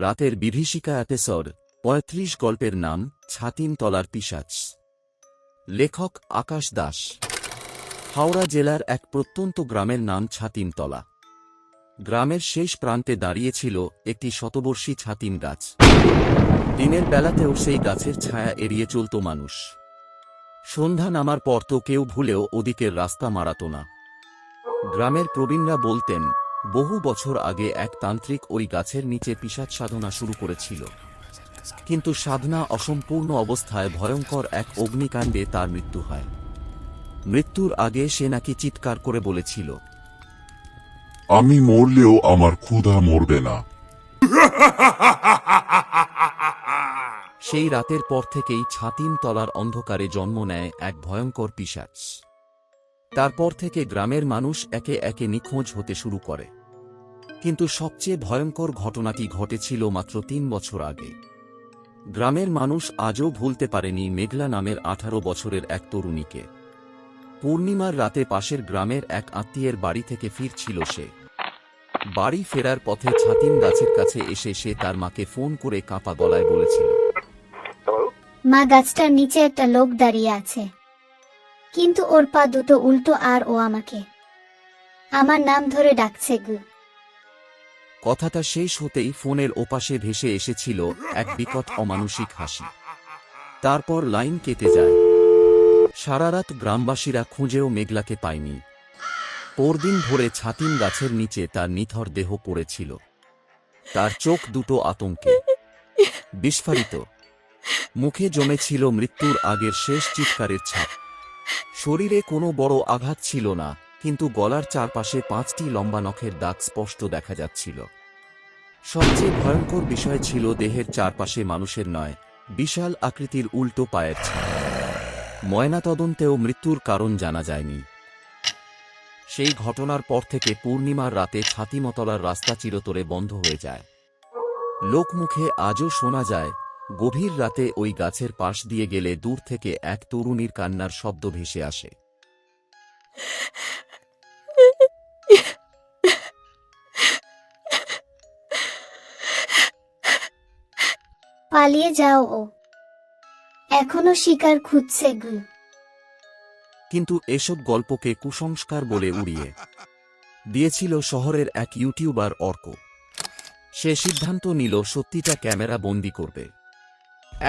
রাতের বিভীষিকা এপিসোড ৩৫ গল্পের নাম ছাতিম তলার পিশাচ। লেখক আকাশ দাস। হাওড়া জেলার এক প্রত্যন্ত গ্রামের নাম ছাতিমতলা। গ্রামের শেষ প্রান্তে দাঁড়িয়েছিল একটি শতবর্ষী ছাতিম গাছ। দিনের বেলাতেও সেই গাছের ছায়া এড়িয়ে চলত মানুষ। সন্ধ্যা নামার পর তো কেউ ভুলেও ওদিকের রাস্তা মারাত না। গ্রামের প্রবীণরা বলতেন, বহু বছর আগে এক তান্ত্রিক ওই গাছের নিচে পিশাচ সাধনা শুরু করেছিল, কিন্তু সাধনা অসম্পূর্ণ অবস্থায় ভয়ঙ্কর এক অগ্নিকাণ্ডে তার মৃত্যু হয়। মৃত্যুর আগে সে নাকি চিৎকার করে বলেছিল, আমি মরলেও আমার ক্ষুধা মরবে না। সেই রাতের পর থেকেই ছাতিম তলার অন্ধকারে জন্ম নেয় এক ভয়ঙ্কর পিশাচ। তারপর থেকে গ্রামের মানুষ একে একে নিখোঁজ হতে শুরু করে। কিন্তু সবচেয়ে ভয়ঙ্কর ঘটনাটি ঘটেছিল মাত্র ৩ বছর আগে। গ্রামের মানুষ আজও ভুলতে পারেনি মেঘলা নামের ১৮ বছরের এক তরুণীকে। পূর্ণিমার রাতে পাশের গ্রামের এক আত্মীয়ের বাড়ি থেকে ফিরছিল সে। বাড়ি ফেরার পথে ছাতিম গাছের কাছে এসে সে তার মাকে ফোন করে কাঁপা গলায় বলেছিল, মা, গাছটার নিচে একটা লোক দাঁড়িয়ে আছে, কিন্তু ওর পা দুটো উল্টো আর ও আমাকে আমার নাম ধরে ডাকছে গু। কথাটা শেষ হতেই ফোনের ওপাশে ভেসে এসেছিল এক বিকট অমানুষিক হাসি। তারপর লাইন কেটে যায়। সারারাত গ্রামবাসীরা খুঁজেও মেঘলাকে পায়নি। পরদিন ভোরে ছাতিম গাছের নিচে তার নিথর দেহ পড়েছিল। তার চোখ দুটো আতঙ্কে বিস্ফারিত, মুখে জমেছিল মৃত্যুর আগের শেষ চিৎকারের ছাপ। শরীরে কোনো বড় আঘাত ছিল না, কিন্তু গলার চারপাশে ৫টি লম্বা নখের দাগ স্পষ্ট দেখা যাচ্ছিল। সবচেয়ে ভয়ঙ্কর বিষয় ছিল দেহের চারপাশে মানুষের নয়, বিশাল আকৃতির উল্টো পায়ের ছাপ। ময়নাতদন্তেও মৃত্যুর কারণ জানা যায়নি। সেই ঘটনার পর থেকে পূর্ণিমার রাতে ছাতিমতলার রাস্তা চিরতরে বন্ধ হয়ে যায়। লোকমুখে আজও শোনা যায়, গভীর রাতে ওই গাছের পাশ দিয়ে গেলে দূর থেকে এক তরুণীর কান্নার শব্দ ভেসে আসে। পালিয়ে যাও, ও এখনো শিকার খুঁজছে গু। কিন্তু এসব গল্পকে কুসংস্কার বলে উড়িয়ে দিয়েছিল শহরের এক ইউটিউবার অর্ক। সে সিদ্ধান্ত নিল সত্যিটা ক্যামেরা বন্দি করবে।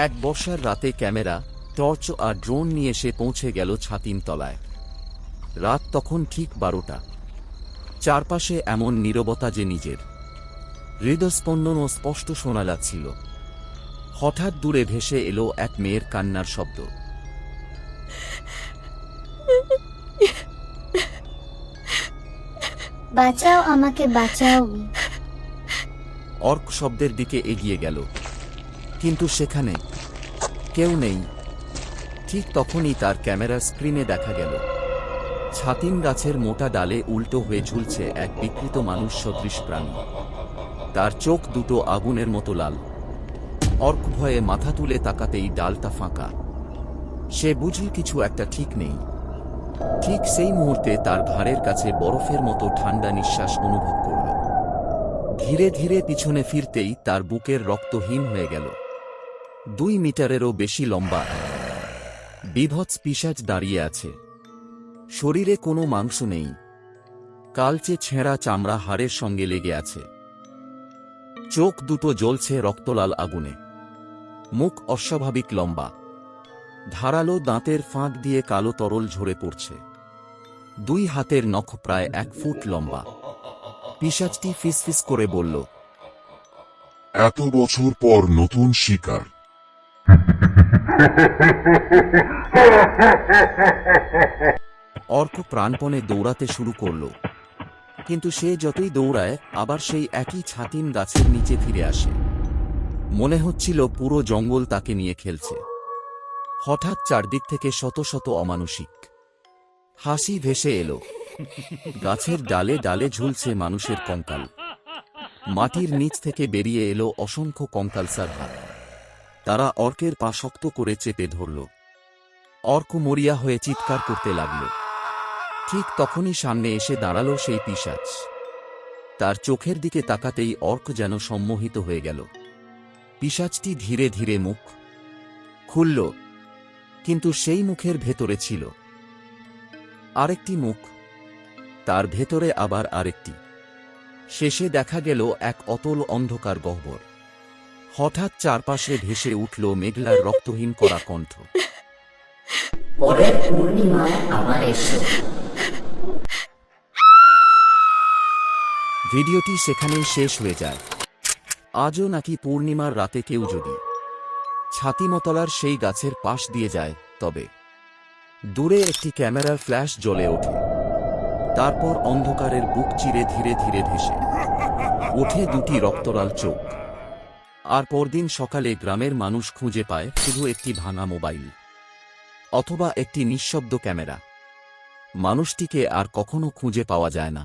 এক বর্ষার রাতে ক্যামেরা, টর্চ আর ড্রোন নিয়ে সে পৌঁছে গেল ছাতিমতলায়। রাত তখন ঠিক ১২টা। চারপাশে এমন নীরবতা যে নিজের হৃদস্পন্দনও স্পষ্ট শোনা যাচ্ছিল। হঠাৎ দূরে ভেসে এলো এক মেয়ের কান্নার শব্দ। বাঁচাও আমাকে, বাঁচাও। অর্ক শব্দের দিকে এগিয়ে গেল, কিন্তু সেখানে কেউ নেই। ঠিক তখনই তার ক্যামেরার স্ক্রিনে দেখা গেল ছাতিম গাছের মোটা ডালে উল্টো হয়ে ঝুলছে এক বিকৃত মানুষ সদৃশ প্রাণী। তার চোখ দুটো আগুনের মতো লাল। অর্ক ভয়ে মাথা তুলে তাকাতেই ডালটা ফাঁকা। সে বুঝল কিছু একটা ঠিক নেই। ঠিক সেই মুহূর্তে তার ঘাড়ের কাছে বরফের মতো ঠান্ডা নিঃশ্বাস অনুভব করল। ধীরে ধীরে পিছনে ফিরতেই তার বুকের রক্তহীন হয়ে গেল। ২ মিটারেরও বেশি লম্বা বীভৎস পিশাচ দাঁড়িয়ে আছে। শরীরে কোনো মাংস নেই, কালচে ছেঁড়া চামড়া হাড়ের সঙ্গে লেগে আছে। চোখ দুটো জ্বলছে রক্তলাল আগুনে। মুখ অস্বাভাবিক লম্বা, ধারালো দাঁতের ফাঁক দিয়ে কালো তরল ঝরে পড়ছে। ২ হাতের নখ প্রায় ১ ফুট লম্বা। পিশাচটি ফিসফিস করে বলল, এত বছর পর নতুন শিকার। অর্ক প্রাণপণে দৌড়াতে শুরু করল, কিন্তু সে যতই দৌড়ায় আবার সেই একই ছাতিম গাছের নিচে ফিরে আসে। মনে হচ্ছিল পুরো জঙ্গল তাকে নিয়ে খেলছে। হঠাৎ চারদিক থেকে শত শত অমানুষিক হাসি ভেসে এলো। গাছের ডালে ডালে ঝুলছে মানুষের কঙ্কাল। মাটির নিচ থেকে বেরিয়ে এলো অসংখ্য কঙ্কালসার হাত। তারা অর্কের পা শক্ত করে চেপে ধরল। অর্ক মরিয়া হয়ে চিৎকার করতে লাগল। ঠিক তখনই সামনে এসে দাঁড়ালো সেই পিশাচ। তার চোখের দিকে তাকাতেই অর্ক যেন সম্মোহিত হয়ে গেল। পিশাচটি ধীরে ধীরে মুখ খুলল, কিন্তু সেই মুখের ভেতরে ছিল আরেকটি মুখ, তার ভেতরে আবার আরেকটি। শেষে দেখা গেল এক অতল অন্ধকার গহ্বর। হঠাৎ চারপাশে ভেসে উঠল মেঘলার রক্তহীন করা কণ্ঠ। পরের পূর্ণিমায় আবার এসো। ভিডিওটি সেখানেই শেষ হয়ে যায়। আজও নাকি পূর্ণিমার রাতে কেউ যদি ছাতিমতলার সেই গাছের পাশ দিয়ে যায়, তবে দূরে একটি ক্যামেরার ফ্ল্যাশ জ্বলে ওঠে। তারপর অন্ধকারের বুক চিরে ধীরে ধীরে ভেসে ওঠে দুটি রক্তলাল চোখ। আর পরদিন সকালে গ্রামের মানুষ খুঁজে পায় শুধু একটি ভাঙা মোবাইল অথবা একটি নিঃশব্দ ক্যামেরা। মানুষটিকে আর কখনো খুঁজে পাওয়া যায় না।